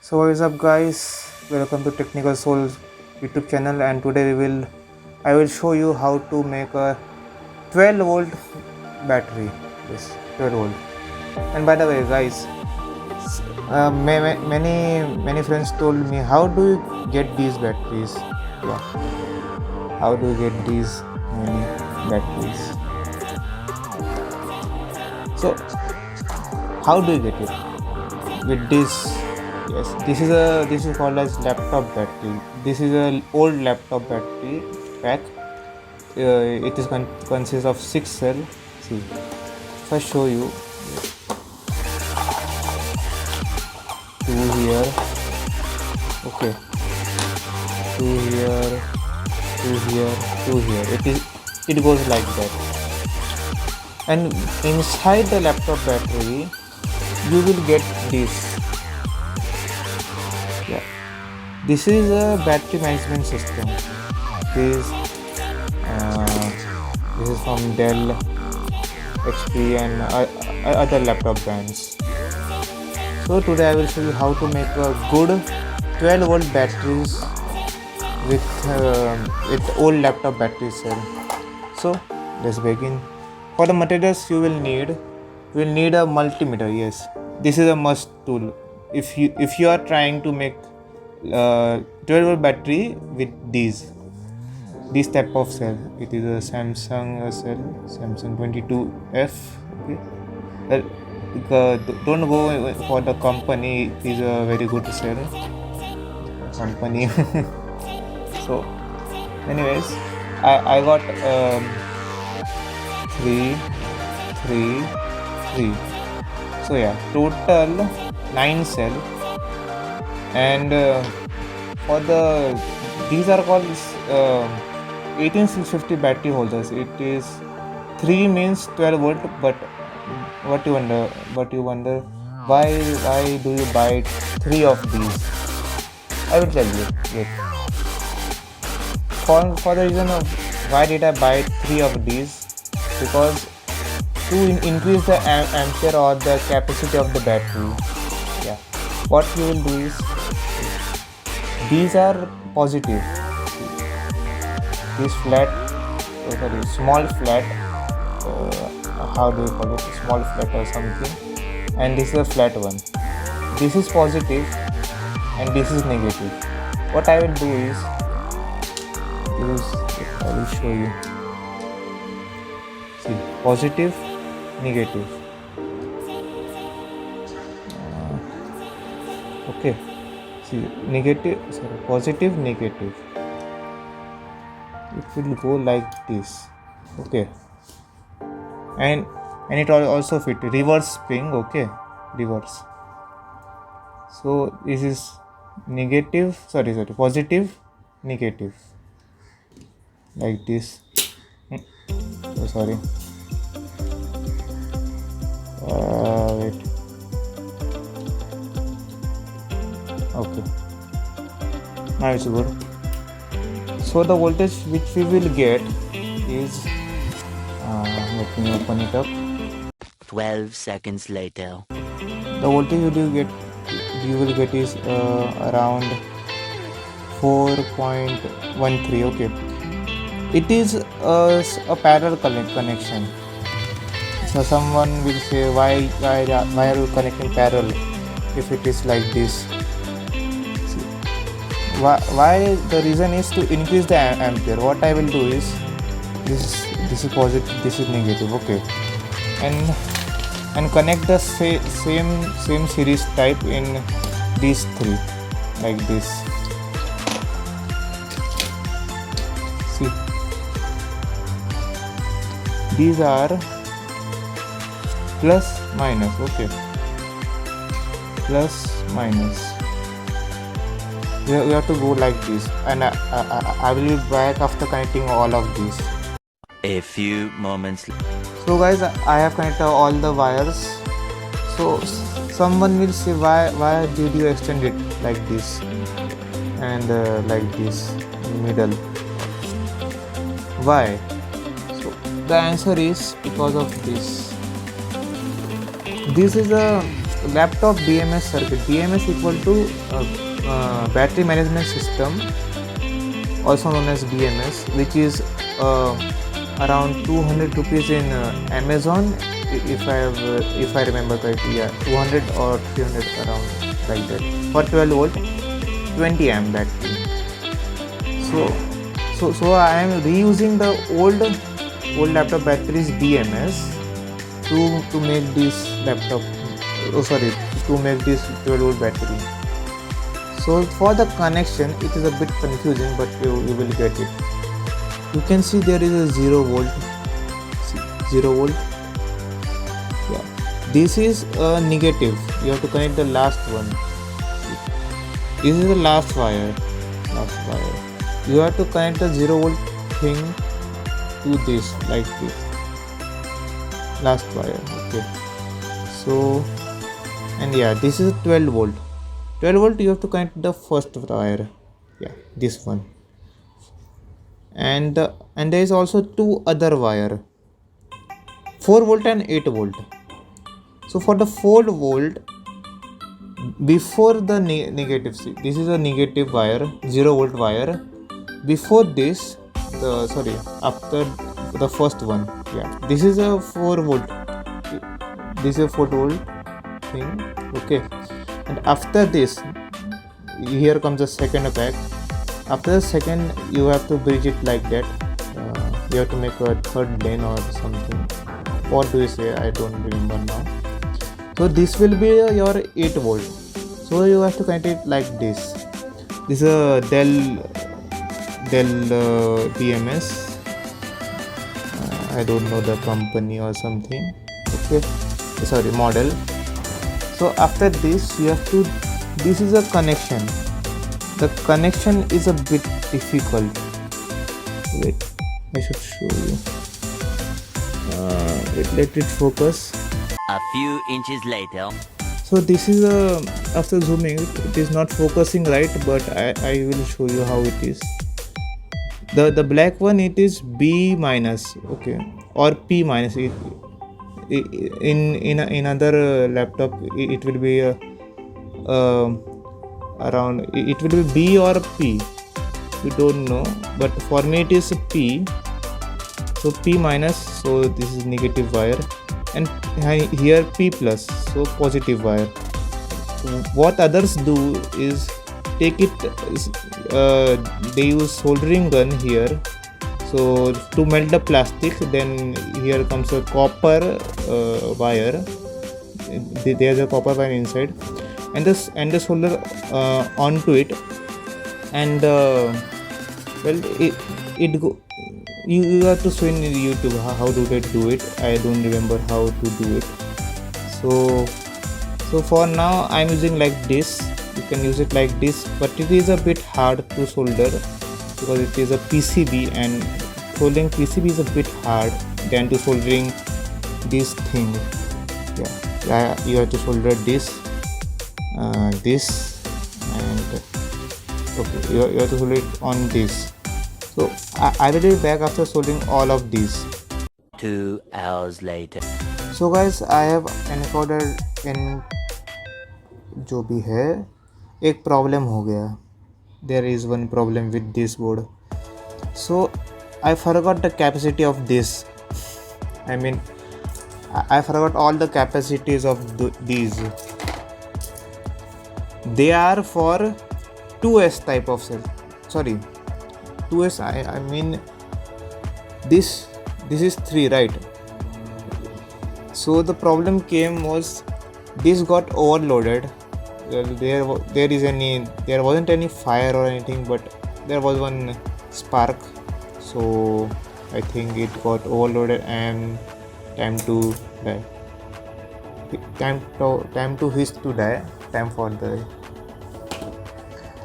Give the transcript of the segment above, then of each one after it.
So what is up guys, welcome to Technical Soul YouTube channel, and today I will show you how to make a 12 volt battery. Yes, 12 volt. And by the way guys, many friends told me, how do you get these batteries? Yeah, how do you get these many batteries? So how do you get it with this? Yes, this is called as laptop battery. This is a old laptop battery pack. It is consists of 6 cell. See, first show you. Two here, okay. Two here, two here, two here. It goes like that. And inside the laptop battery, you will get this. Yeah, this is a battery management system. This this is from Dell, HP, and other laptop brands. So today I will show you how to make a good 12 volt batteries with old laptop battery cell. So let's begin. For the materials you will need a multimeter. Yes, this is a must tool if you are trying to make 12 volt battery with this type of cell. It is a Samsung cell, Samsung 22F. Okay. Don't go for the company. It is a very good cell company. So anyways, I got 3 3 3. So yeah, total 9 cell. And for these are called 18650 battery holders. It is 3 means 12 volt, but what you wonder, why do you buy 3 of these? I will tell you. Wait. For the reason of why did I buy 3 of these, because to increase the ampere or the capacity of the battery. Yeah, what you will do is, these are positive. This small flat, how do you call it, small flat or something, and this is a flat one. This is positive and this is negative. What I will do is I will show you. See, positive, negative. Okay, see, positive, negative. It will go like this. Okay, and it also fit reverse spring. Okay, reverse. So this is positive, negative, like this. Oh, sorry. Wait. Okay, now it's good. So the voltage which we will get is, let me open it up. 12 seconds later. The voltage you will get is around 4.13. Okay, it is a parallel connection. So someone will say, why are you connecting parallel if it is like this? Why the reason is to increase the ampere. What I will do is, this is positive, this is negative. Okay, and connect the same series type in these 3, like this. See, these are plus minus. Okay, plus minus. You have to go like this, and I will be back after connecting all of these. A few moments later. So guys, I have connected all the wires. So someone will say, why did you extend it like this and like this middle? Why? So the answer is because of this. This is a laptop BMS circuit. BMS equal to battery management system, also known as BMS, which is around 200 rupees in Amazon, if I remember correctly. Yeah, 200 or 300 around like that, for 12 volt 20 amp battery. So I am reusing the old laptop batteries BMS to make this laptop, to make this 12 volt battery. So for the connection it is a bit confusing, but you will get it. You can see there is a 0 volt. Yeah, this is a negative. You have to connect the last one. This is the last wire. You have to connect the 0 volt thing to this, like this, last wire. Okay, so, and yeah, this is 12 volt. 12 volt you have to connect the first wire. Yeah, this one. And there is also two other wire, 4 volt and 8 volt. So for the 4 volt, before the negative, see, this is a negative wire, 0 volt wire. Before this, after the first one, yeah, this is a 4 volt. This is a 4 volt thing. Okay, and after this, here comes the second pack. After the second, you have to bridge it like that. You have to make a third lane or something. What do you say? I don't remember now. So this will be your 8 volt. So you have to connect it like this. This is a Dell BMS. I don't know the company or something. Okay, sorry, model. So after this, you have to. This is a connection. The connection is a bit difficult. Wait, I should show you. Let it focus. A few inches later. So this is after zooming it is not focusing right, but I will show you how it is. The black one, it is B minus, okay, or P minus. In other laptop it will be around, it will be B or P, you don't know, but for me it is P. So P minus, so this is negative wire, and here P plus, so positive wire. What others do is take it, they use soldering gun here, so to melt the plastic. Then here comes a copper wire. There's a copper wire inside, and the solder onto it, and it go. You have to show in YouTube how do they do it. I don't remember how to do it. So for now I'm using like this. You can use it like this, but it is a bit hard to solder because it is a PCB, and soldering PCB is a bit hard than to soldering this thing. Yeah, you have to solder this, and okay, you have to solder it on this. So I will be back after soldering all of these. 2 hours later. So guys, I have encountered in जो भी है एक problem हो गया. There is one problem with this board. So I forgot the capacity of this. I mean, I forgot all the capacities of these. They are for 2S type of cell. Sorry, 2S. I mean, this is 3, right? So the problem came was this got overloaded. Well, there wasn't any fire or anything, but there was one spark. So I think it got overloaded and time to die. Time to his to die. Time for the.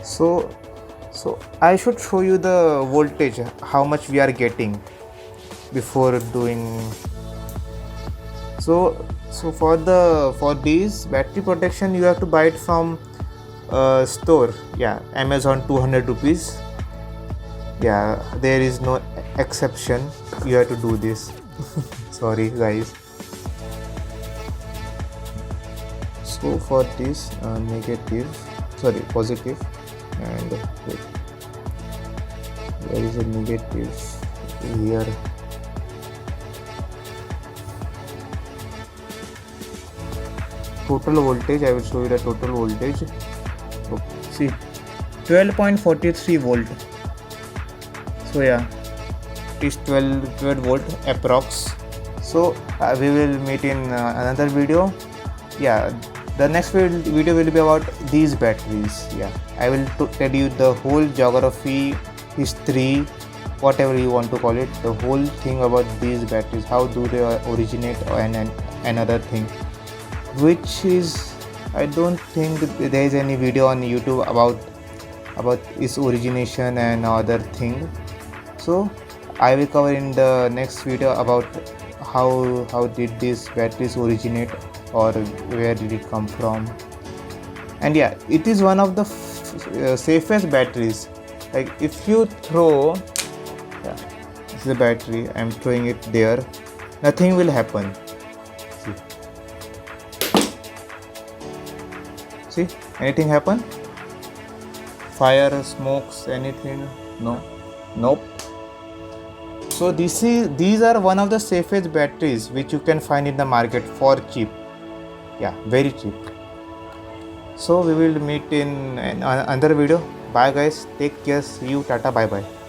So I should show you the voltage, how much we are getting before doing. So for this battery protection, you have to buy it from store. Yeah, Amazon, 200 rupees. Yeah, there is no exception. You have to do this. Sorry guys. go for this negative, sorry, positive, and wait, there is a negative here. Total voltage, I will show you the total voltage. Okay. See, 12.43 volt. So yeah, it is 12 volt approx. So we will meet in another video. Yeah, the next video will be about these batteries. Yeah, I will tell you the whole geography, history, whatever you want to call it, the whole thing about these batteries, how do they originate, and another thing, which is, I don't think there is any video on YouTube about its origination and other thing. So I will cover in the next video about how did these batteries originate, or where did it come from. And yeah, it is one of the safest batteries. Like if you throw, yeah, this is the battery, I am throwing it there, nothing will happen. See, anything happen? Fire, smokes, anything? No, nope. So these are one of the safest batteries which you can find in the market for cheap. Yeah, very cheap. So we will meet in another video. Bye guys, take care, see you, tata, bye bye.